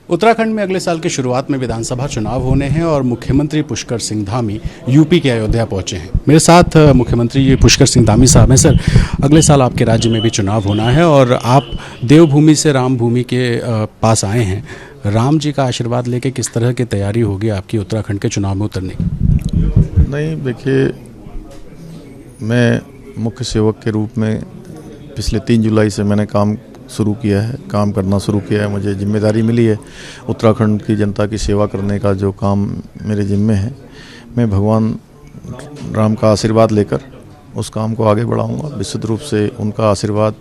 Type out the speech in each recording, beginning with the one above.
उत्तराखंड में अगले साल की शुरुआत में विधानसभा चुनाव होने हैं और मुख्यमंत्री पुष्कर सिंह धामी यूपी के अयोध्या पहुंचे हैं। मेरे साथ मुख्यमंत्री पुष्कर सिंह धामी साहब हैं। सर, अगले साल आपके राज्य में भी चुनाव होना है और आप देवभूमि से राम भूमि के पास आए हैं। राम जी का आशीर्वाद लेके किस तरह की तैयारी होगी आपकी उत्तराखंड के चुनाव में उतरने की? नहीं, देखिए, मैं मुख्य सेवक के रूप में पिछले 3 जुलाई से मैंने काम करना शुरू किया है। मुझे जिम्मेदारी मिली है उत्तराखंड की जनता की सेवा करने का। जो काम मेरे जिम्मे है, मैं भगवान राम का आशीर्वाद लेकर उस काम को आगे बढ़ाऊंगा। विशुद्ध रूप से उनका आशीर्वाद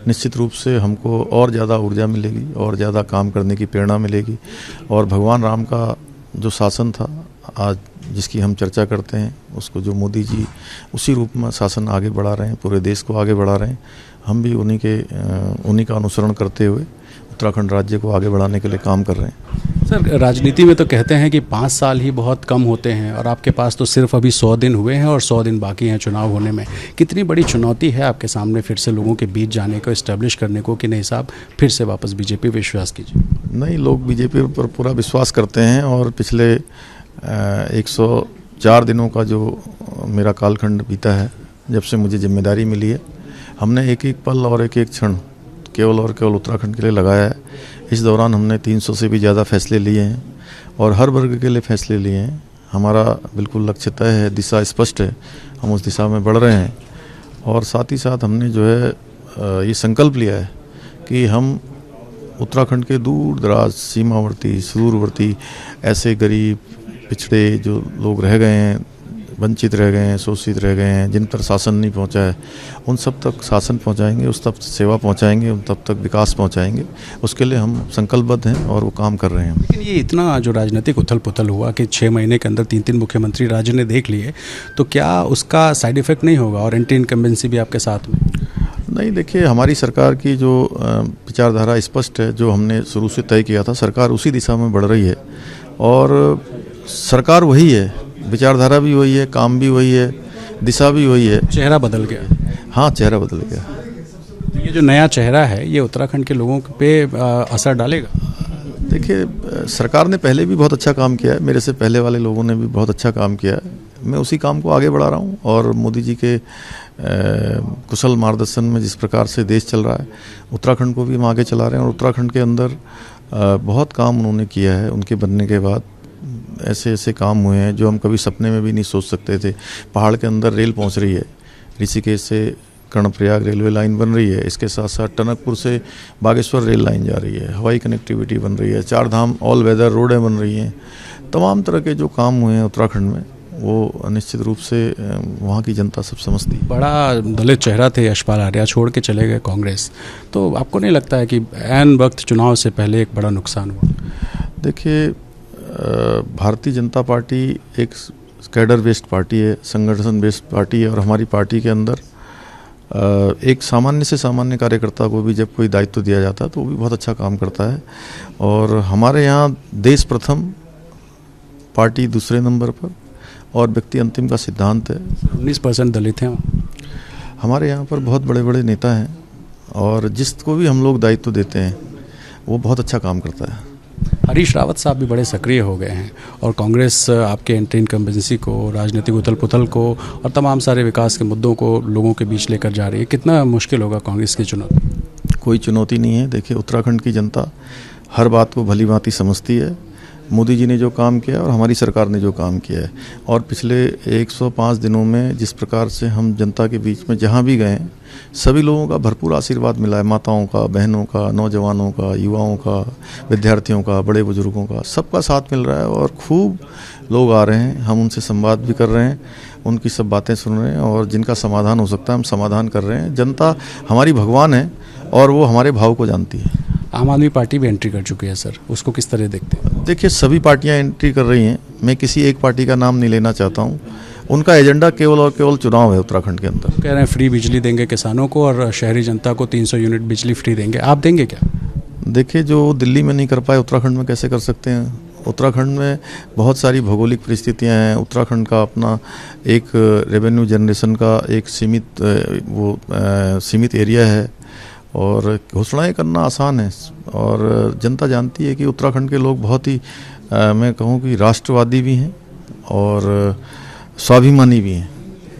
निश्चित रूप से हमको और ज़्यादा ऊर्जा मिलेगी और ज़्यादा काम करने की प्रेरणा मिलेगी। और भगवान राम का जो शासन था, आज जिसकी हम चर्चा करते हैं, उसको जो मोदी जी उसी रूप में शासन आगे बढ़ा रहे हैं, पूरे देश को आगे बढ़ा रहे हैं। हम भी उन्हीं का अनुसरण करते हुए उत्तराखंड राज्य को आगे बढ़ाने के लिए काम कर रहे हैं। सर, राजनीति में तो कहते हैं कि 5 साल ही बहुत कम होते हैं और आपके पास तो सिर्फ अभी 100 दिन हुए हैं और 100 दिन बाकी हैं चुनाव होने में। कितनी बड़ी चुनौती है आपके सामने फिर से लोगों के बीच जाने को, इस्टेब्लिश करने को कि नहीं साहब फिर से वापस बीजेपी विश्वास कीजिए? नहीं, लोग बीजेपी पर पूरा विश्वास करते हैं और पिछले 104 दिनों का जो मेरा कालखंड बीता है, जब से मुझे जिम्मेदारी मिली है, हमने एक एक पल और एक एक क्षण केवल और केवल उत्तराखंड के लिए लगाया है। इस दौरान हमने 300 से भी ज़्यादा फैसले लिए हैं और हर वर्ग के लिए फैसले लिए हैं। हमारा बिल्कुल लक्ष्य तय है, दिशा स्पष्ट है, हम उस दिशा में बढ़ रहे हैं। और साथ ही साथ हमने जो है ये संकल्प लिया है कि हम उत्तराखंड के दूर दराज, सीमावर्ती, सुदूरवर्ती ऐसे गरीब, पिछड़े जो लोग रह गए हैं, वंचित रह गए हैं, शोषित रह गए हैं, जिन पर शासन नहीं पहुंचा है, उन सब तक शासन पहुंचाएंगे, उस तक सेवा पहुंचाएंगे, उन तब तक विकास पहुंचाएंगे। उसके लिए हम संकल्पबद्ध हैं और वो काम कर रहे हैं। लेकिन ये इतना जो राजनीतिक उथल पुथल हुआ कि 6 महीने के अंदर 3-3 मुख्यमंत्री राज्य ने देख लिए, तो क्या उसका साइड इफेक्ट नहीं होगा और एंटी इनकम्बेंसी भी आपके साथ में? नहीं, देखिए, हमारी सरकार की जो विचारधारा स्पष्ट है, जो हमने शुरू से तय किया था, सरकार उसी दिशा में बढ़ रही है और सरकार वही है, विचारधारा भी वही है, काम भी वही है, दिशा भी वही है। चेहरा बदल गया? हाँ, चेहरा बदल गया। ये जो नया चेहरा है, ये उत्तराखंड के लोगों पे असर डालेगा? देखिए, सरकार ने पहले भी बहुत अच्छा काम किया है, मेरे से पहले वाले लोगों ने भी बहुत अच्छा काम किया है। मैं उसी काम को आगे बढ़ा रहा हूँ और मोदी जी के कुशल मार्गदर्शन में जिस प्रकार से देश चल रहा है, उत्तराखंड को भी हम आगे चला रहे हैं। और उत्तराखंड के अंदर बहुत काम उन्होंने किया है। उनके बनने के बाद ऐसे ऐसे काम हुए हैं जो हम कभी सपने में भी नहीं सोच सकते थे। पहाड़ के अंदर रेल पहुंच रही है, ऋषिकेश से कर्णप्रयाग रेलवे लाइन बन रही है, इसके साथ साथ टनकपुर से बागेश्वर रेल लाइन जा रही है, हवाई कनेक्टिविटी बन रही है, 4 धाम ऑल वेदर रोडें बन रही हैं। तमाम तरह के जो काम हुए हैं उत्तराखंड में, वो निश्चित रूप से वहाँ की जनता सब समझती है। बड़ा दलित चेहरा थे यशपाल आर्या, छोड़ के चले गए कांग्रेस, तो आपको नहीं लगता है कि ऐन वक्त चुनाव से पहले एक बड़ा नुकसान हुआ? देखिए, भारतीय जनता पार्टी एक कैडर बेस्ड पार्टी है, संगठन बेस्ड पार्टी है और हमारी पार्टी के अंदर एक सामान्य से सामान्य कार्यकर्ता को भी जब कोई दायित्व दिया जाता है तो वो भी बहुत अच्छा काम करता है। और हमारे यहाँ देश प्रथम, पार्टी दूसरे नंबर पर और व्यक्ति अंतिम का सिद्धांत है। 19% दलित हैं हमारे यहाँ पर, बहुत बड़े बड़े नेता हैं और जिसको भी हम लोग दायित्व देते हैं वो बहुत अच्छा काम करता है। हरीश रावत साहब भी बड़े सक्रिय हो गए हैं और कांग्रेस आपके एंटी इनकम्बेंसी को, राजनीतिक उथल पुथल को और तमाम सारे विकास के मुद्दों को लोगों के बीच लेकर जा रही है। कितना मुश्किल होगा कांग्रेस की चुनौती? कोई चुनौती नहीं है। देखिए, उत्तराखंड की जनता हर बात को भली भांति समझती है। मोदी जी ने जो काम किया और हमारी सरकार ने जो काम किया है, और पिछले 105 दिनों में जिस प्रकार से हम जनता के बीच में जहाँ भी गए, सभी लोगों का भरपूर आशीर्वाद मिला है। माताओं का, बहनों का, नौजवानों का, युवाओं का, विद्यार्थियों का, बड़े बुजुर्गों का, सबका साथ मिल रहा है और खूब लोग आ रहे हैं। हम उनसे संवाद भी कर रहे हैं, उनकी सब बातें सुन रहे हैं और जिनका समाधान हो सकता है हम समाधान कर रहे हैं। जनता हमारी भगवान है और वो हमारे भाव को जानती है। आम आदमी पार्टी भी एंट्री कर चुकी है सर, उसको किस तरह देखते हैं? देखिए, सभी पार्टियां एंट्री कर रही हैं। मैं किसी एक पार्टी का नाम नहीं लेना चाहता हूं। उनका एजेंडा केवल और केवल चुनाव है उत्तराखंड के अंदर। कह रहे हैं फ्री बिजली देंगे किसानों को और शहरी जनता को 300 यूनिट बिजली फ्री देंगे, आप देंगे क्या? देखिए, जो दिल्ली में नहीं कर पाए उत्तराखंड में कैसे कर सकते हैं? उत्तराखंड में बहुत सारी भौगोलिक परिस्थितियां हैं। उत्तराखंड का अपना एक रेवेन्यू जनरेशन का एक सीमित एरिया है और घोषणाएं करना आसान है, और जनता जानती है कि उत्तराखंड के लोग बहुत ही मैं कहूँ कि राष्ट्रवादी भी हैं और स्वाभिमानी भी हैं।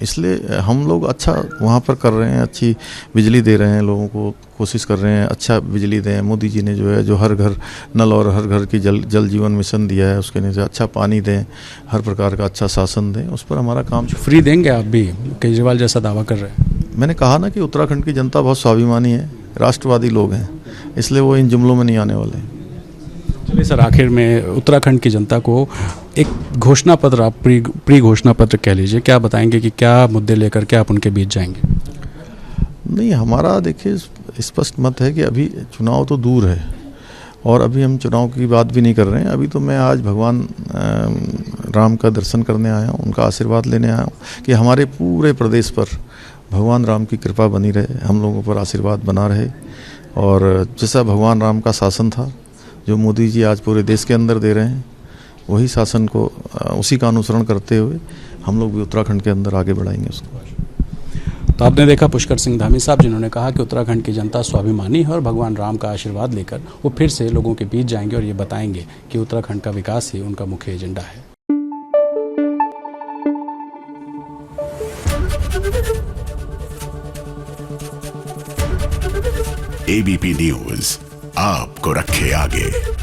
इसलिए हम लोग अच्छा वहाँ पर कर रहे हैं, अच्छी बिजली दे रहे हैं लोगों को, कोशिश कर रहे हैं अच्छा बिजली दें। मोदी जी ने जो है जो हर घर नल और हर घर की जल जीवन मिशन दिया है, उसके नीचे अच्छा पानी दें, हर प्रकार का अच्छा शासन दें, उस पर हमारा काम। फ्री देंगे आप भी, केजरीवाल जैसा दावा कर रहे हैं? मैंने कहा ना कि उत्तराखंड की जनता बहुत स्वाभिमानी है, राष्ट्रवादी लोग हैं, इसलिए वो इन जुमलों में नहीं आने वाले। चलिए सर, आखिर में उत्तराखंड की जनता को एक घोषणा पत्र, आप प्री घोषणा पत्र कह लीजिए, क्या बताएंगे कि क्या मुद्दे लेकर के आप उनके बीच जाएंगे? नहीं, हमारा देखिए स्पष्ट मत है कि अभी चुनाव तो दूर है और अभी हम चुनाव की बात भी नहीं कर रहे हैं। अभी तो मैं आज भगवान राम का दर्शन करने आया हूँ, उनका आशीर्वाद लेने आया हूँ कि हमारे पूरे प्रदेश पर भगवान राम की कृपा बनी रहे, हम लोगों पर आशीर्वाद बना रहे, और जैसा भगवान राम का शासन था जो मोदी जी आज पूरे देश के अंदर दे रहे हैं, वही शासन को उसी का अनुसरण करते हुए हम लोग भी उत्तराखंड के अंदर आगे बढ़ाएंगे उसको। तो आपने देखा पुष्कर सिंह धामी साहब, जिन्होंने कहा कि उत्तराखंड की जनता स्वाभिमानी है और भगवान राम का आशीर्वाद लेकर वो फिर से लोगों के बीच जाएंगे और ये बताएंगे कि उत्तराखंड का विकास ही उनका मुख्य एजेंडा है। एबीपी न्यूज आपको रखे आगे।